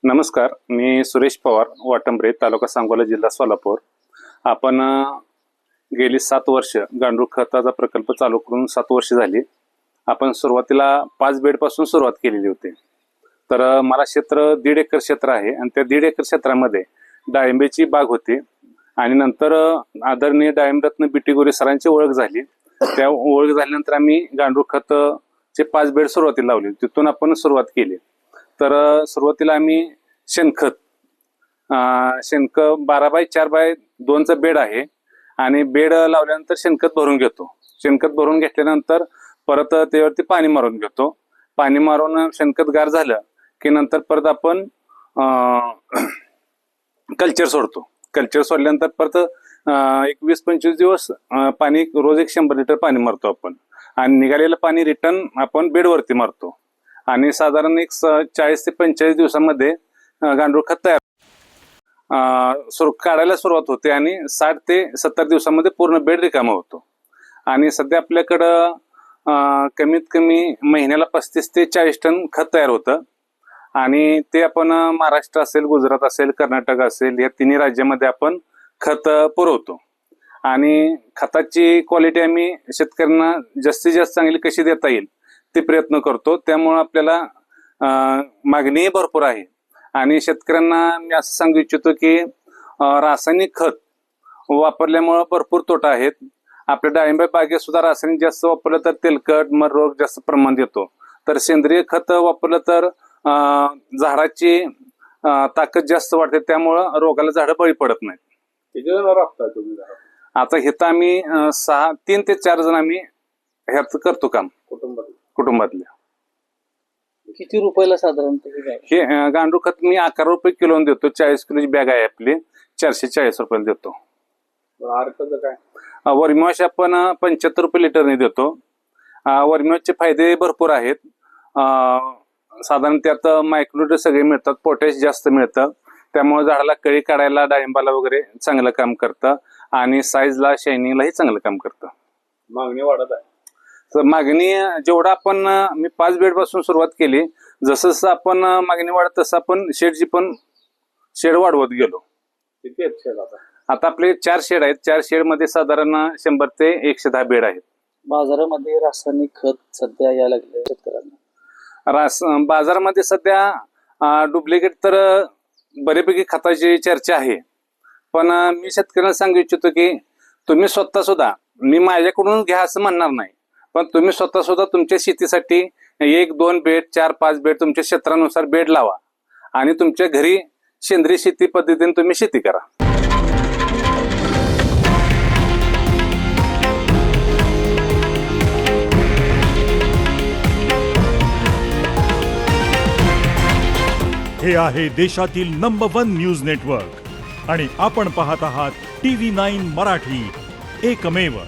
नमस्कार, मी सुरेश पवार, वाटंबरे, तालुका सांगोला, जिल्हा सोलापूर. आपण गेली 7 वर्ष गांडूळ खताचा प्रकल्प चालू करून 7 वर्ष झाली. आपण सुरुवातीला 5 बेडपासून सुरुवात केलेली होती. तर मला क्षेत्र 1.5 एकर क्षेत्र आहे आणि त्या 1.5 एकर क्षेत्रामध्ये डाळिंबीची बाग होती आणि नंतर आदरणीय डाळिंबरत्न बीटी गोरे सरांची ओळख झाली. त्या ओळख झाल्यानंतर आम्ही गांडूळ खताचे 5 बेड सुरुवातीला लावले. तिथून आपण सुरुवात केली. तर सुरुवातीला आम्ही शेणखत 12x4x2चा बेड आहे आणि बेड लावल्यानंतर शेणखत भरून घेतो. शेणखत भरून घेतल्यानंतर परत त्यावरती पाणी मारून घेतो. पाणी मारून शेणखत गार झालं की नंतर परत आपण कल्चर सोडतो. कल्चर सोडल्यानंतर परत एक 20-25 दिवस पाणी रोज 100 लिटर पाणी मारतो आपण आणि निघालेलं पाणी रिटर्न आपण बेडवरती मारतो आणि साधारण एक 40 ते 45 दिवसामध्ये गांडूळ खत तयार काढायला सुरुवात होते आणि 60 ते 70 दिवसामध्ये पूर्ण बेड रिकामा होतो. आणि सध्या आपल्याकडं कमीत कमी महिन्याला 35 ते 40 टन खत तयार होतं आणि ते आपण महाराष्ट्र असेल, गुजरात असेल, कर्नाटक असेल या तिन्ही राज्यामध्ये आपण खत पुरवतो. आणि खताची क्वालिटी आम्ही शेतकऱ्यांना जास्तीत जास्त चांगली कशी देता येईल ते प्रयत्न करतो. त्यामुळे आपल्याला मागणीही भरपूर आहे आणि शेतकऱ्यांना मी असं सांगू इच्छितो की रासायनिक खत वापरल्यामुळे भरपूर तोटा आहेत. आपल्या डाळिंब बागेत सुद्धा रासायनिक जास्त वापरलं तर तेलकट मर रोग जास्त प्रमाण देतो. तर सेंद्रिय खत वापरलं तर झाडाची ताकद जास्त वाढते, त्यामुळं रोगाला झाडं बळी पडत नाहीत. आता इथं आम्ही 3 ते 4 जण आम्ही ह्यात करतो काम कुटुंबातल्या. किती रुपयाला साधारणतः हे गांडूळ खत मी 11 रुपये किलो देतो. 40 किलोची बॅग आहे आपली, 440 रुपयाला देतो. वर्मीवॉश आपण 75 रुपये लिटरने देतो. वर्मीवॉशचे फायदे भरपूर आहेत. साधारण त्यात मायक्रोन्यूट्रिएंट सगळे मिळतात, पोटॅश जास्त मिळतं, त्यामुळे झाडाला कळी काढायला, डाळिंबाला वगैरे चांगलं काम करतं आणि साईजला, शायनिंगलाही चांगलं काम करतं. मागणी वाढत आहे. तर मागणी जेवढा आपण मी 5 बेड पासून सुरुवात केली, जसं जसं आपण मागणी वाढत तसं आपण शेड वाढवत गेलो. किती आहेत शेड आता आपले 4 शेड आहेत. 4 शेड मध्ये साधारण 100 ते 110 बेड आहेत. बाजारामध्ये रासायनिक खत सध्या यायला लागले शेतकऱ्यांना. बाजारामध्ये सध्या डुप्लिकेट तर बऱ्यापैकी खताची चर्चा आहे, पण मी शेतकऱ्यांना सांगू इच्छितो की तुम्ही स्वतः सुद्धा, मी माझ्याकडून घ्या असं म्हणणार नाही, पण तुम्ही स्वतः सुद्धा तुमच्या शेतीसाठी 1-2 बेड, 4-5 बेड तुमच्या क्षेत्रानुसार बेड लावा आणि तुमच्या घरी सेंद्रिय शेती पद्धतीने तुम्ही शेती करा. हे आहे देशातील नंबर 1 न्यूज नेटवर्क आणि आपण पाहत आहात TV9 मराठी, एकमेव.